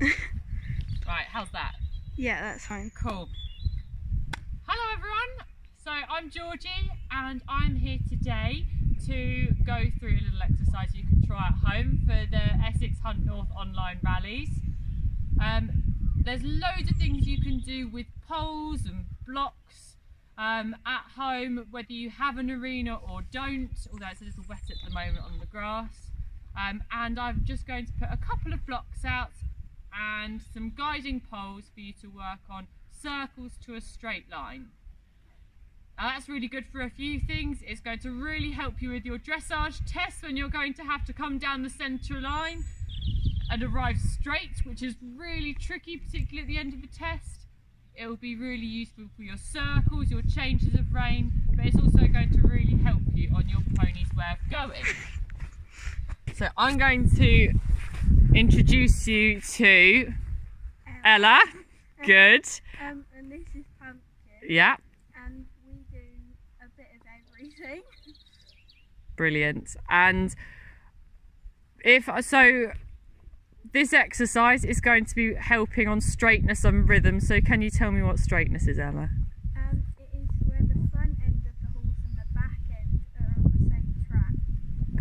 Right, how's that? Yeah, that's fine. Cool. Hello everyone, so I'm Georgie and I'm here today to go through a little exercise you can try at home for the Essex Hunt North online rallies. There's loads of things you can do with poles and blocks at home, whether you have an arena or don't, although it's a little wet at the moment on the grass. And I'm just going to put a couple of blocks out and some guiding poles for you to work on circles to a straight line. Now that's really good for a few things. It's going to really help you with your dressage test when you're going to have to come down the centre line and arrive straight, which is really tricky, particularly at the end of the test. It will be really useful for your circles, your changes of rein, but it's also going to really help you on your pony's way of going. So I'm going to introduce you to Ella. Good. And this is Pumpkin. Yeah. And we do a bit of everything. Brilliant. And this exercise is going to be helping on straightness and rhythm. So can you tell me what straightness is, Ella? It is where the front end of the horse and the back end are on the same track.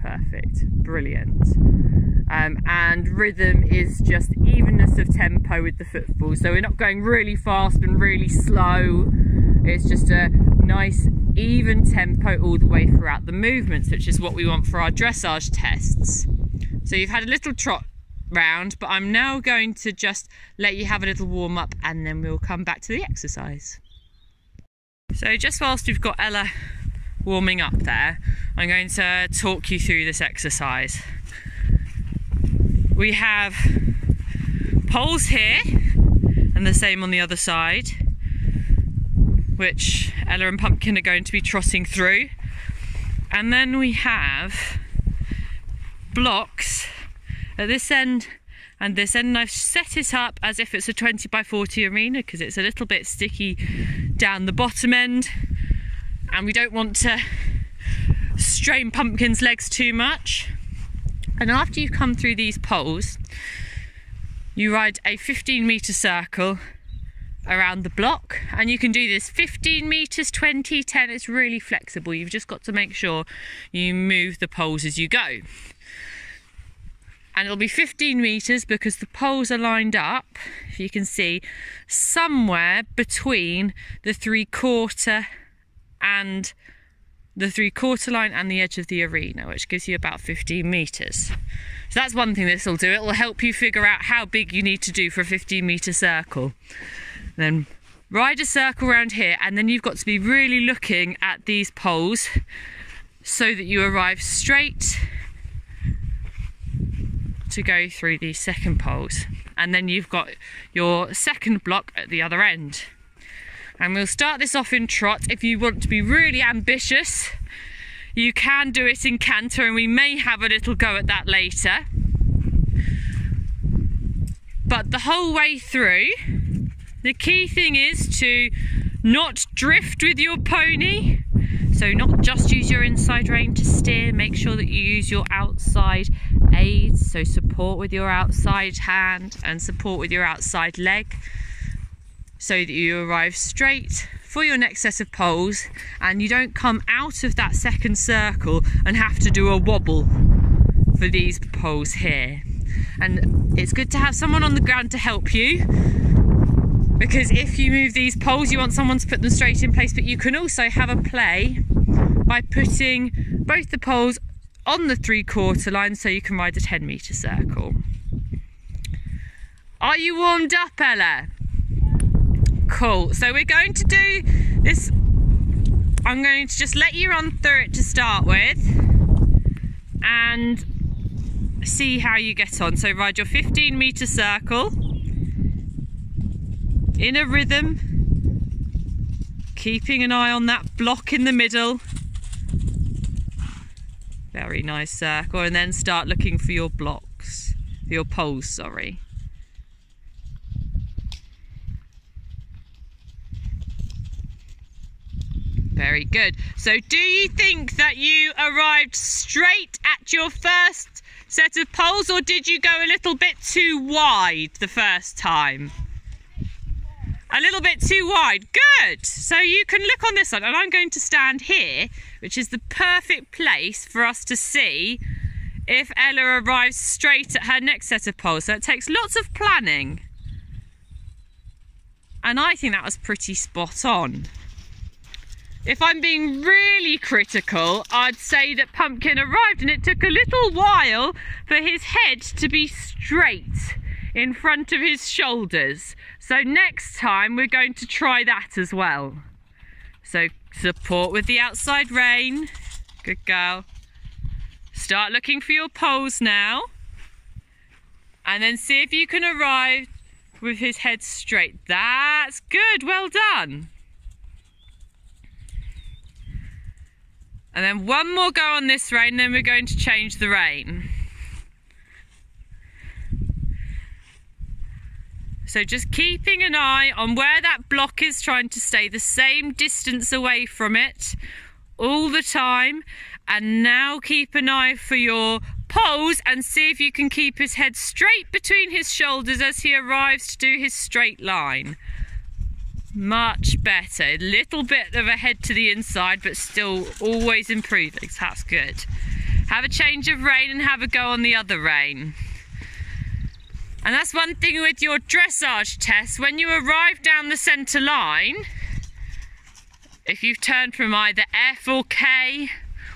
Perfect. Brilliant. And rhythm is just evenness of tempo with the footfall. So we're not going really fast and really slow. It's just a nice even tempo all the way throughout the movements, which is what we want for our dressage tests. So you've had a little trot round, but I'm now going to just let you have a little warm up and then we'll come back to the exercise. So just whilst we've got Ella warming up there, I'm going to talk you through this exercise. We have poles here and the same on the other side, which Ella and Pumpkin are going to be trotting through. And then we have blocks at this end and this end, and I've set it up as if it's a 20 by 40 arena because it's a little bit sticky down the bottom end and we don't want to strain Pumpkin's legs too much. And after you've come through these poles, you ride a 15-metre circle around the block, and you can do this 15 metres, 20, 10, it's really flexible. You've just got to make sure you move the poles as you go. And it'll be 15 metres because the poles are lined up, if you can see, somewhere between the three-quarter line and the edge of the arena, which gives you about 15 metres. So that's one thing this will do. It will help you figure out how big you need to do for a 15-metre circle. Then ride a circle around here, and then you've got to be really looking at these poles so that you arrive straight to go through these second poles. And then you've got your second block at the other end. And we'll start this off in trot. If you want to be really ambitious, you can do it in canter, and we may have a little go at that later. But the whole way through, the key thing is to not drift with your pony. So not just use your inside rein to steer, make sure that you use your outside aids. So support with your outside hand and support with your outside leg, so that you arrive straight for your next set of poles and you don't come out of that second circle and have to do a wobble for these poles here. And it's good to have someone on the ground to help you, because if you move these poles you want someone to put them straight in place, but you can also have a play by putting both the poles on the three-quarter line so you can ride a 10-metre circle. Are you warmed up, Ella? Cool, so we're going to do this. I'm going to just let you run through it to start with and see how you get on. So ride your 15-metre circle in a rhythm, keeping an eye on that block in the middle. Very nice circle, and then start looking for your blocks, for your poles, sorry. Very good. So do you think that you arrived straight at your first set of poles, or did you go a little bit too wide the first time? A little bit too wide. Good. So you can look on this side, and I'm going to stand here, which is the perfect place for us to see if Ella arrives straight at her next set of poles. So it takes lots of planning. And I think that was pretty spot on. If I'm being really critical, I'd say that Pumpkin arrived and it took a little while for his head to be straight in front of his shoulders. So next time we're going to try that as well. So support with the outside rein. Good girl. Start looking for your poles now. And then see if you can arrive with his head straight. That's good, well done. And then one more go on this rein, then we're going to change the rein. So just keeping an eye on where that block is, trying to stay the same distance away from it all the time. And now keep an eye for your poles and see if you can keep his head straight between his shoulders as he arrives to do his straight line. Much better. A little bit of a head to the inside, but still always improving. So that's good. Have a change of rein and have a go on the other rein. And that's one thing with your dressage test. When you arrive down the centre line, if you've turned from either F or K,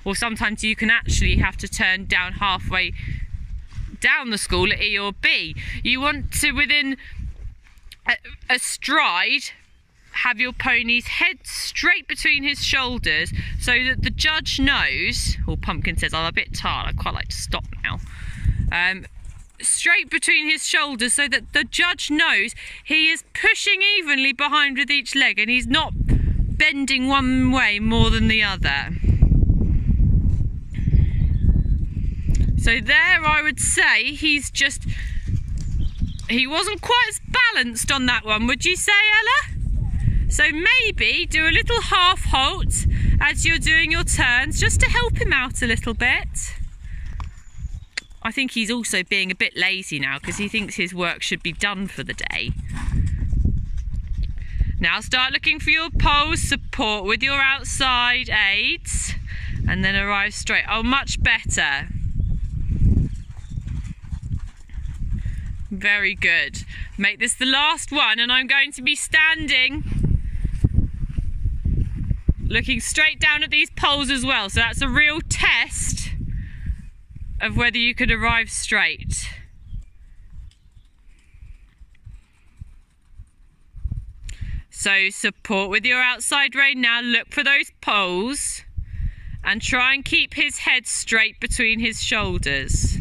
or sometimes you can actually have to turn down halfway down the school at E or B, you want to, within a stride, have your pony's head straight between his shoulders so that the judge knows, or Pumpkin says, I'm a bit tired, I'd quite like to stop now. Straight between his shoulders so that the judge knows he is pushing evenly behind with each leg and he's not bending one way more than the other. So there I would say he wasn't quite as balanced on that one, would you say, Ella? So maybe do a little half halt as you're doing your turns just to help him out a little bit. I think he's also being a bit lazy now because he thinks his work should be done for the day. Now start looking for your poles, support with your outside aids, and then arrive straight. Oh, much better. Very good. Make this the last one, and I'm going to be standing looking straight down at these poles as well. So that's a real test of whether you could arrive straight. So support with your outside rein. Now look for those poles and try and keep his head straight between his shoulders.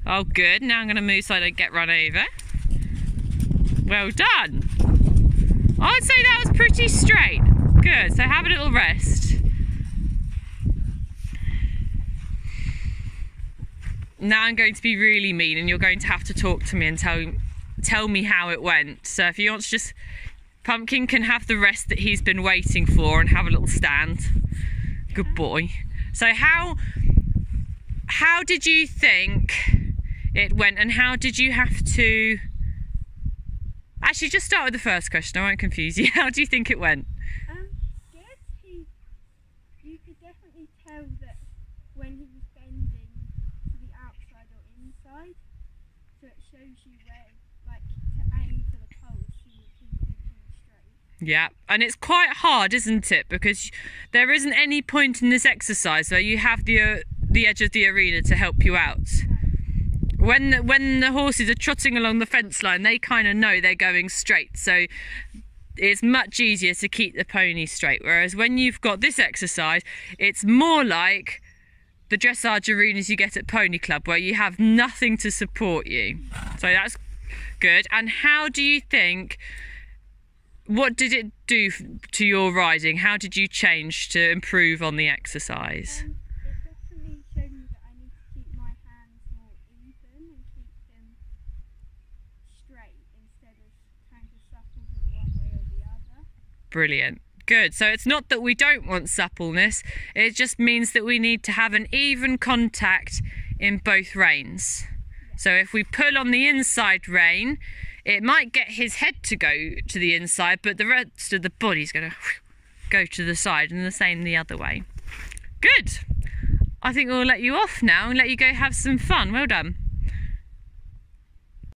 Oh, good. Now I'm going to move so I don't get run over. Well done. I'd say that was pretty straight. Good. So have a little rest. Now I'm going to be really mean and you're going to have to talk to me and tell me how it went. So if you want to just... Pumpkin can have the rest that he's been waiting for and have a little stand. Good boy. So how did you think it went, and how did you have to... Actually, just start with the first question, I won't confuse you. How do you think it went? Good. You could definitely tell that when he was bending to the outside or inside, so it shows you where, like, to aim for the poles, so you keep thinking straight. Yeah, and it's quite hard, isn't it? Because there isn't any point in this exercise where you have the edge of the arena to help you out. When the horses are trotting along the fence line, they kind of know they're going straight, so it's much easier to keep the pony straight. Whereas when you've got this exercise, it's more like the dressage arenas you get at Pony Club, where you have nothing to support you. So that's good. And how do you think, what did it do to your riding? How did you change to improve on the exercise? It definitely showed me that I need to keep my hands more even and keep them straight instead of trying to supple them one way or the other. Brilliant. Good. So it's not that we don't want suppleness, it just means that we need to have an even contact in both reins. So if we pull on the inside rein, it might get his head to go to the inside, but the rest of the body's going to go to the side, and the same the other way. Good. I think we'll let you off now and let you go have some fun. Well done.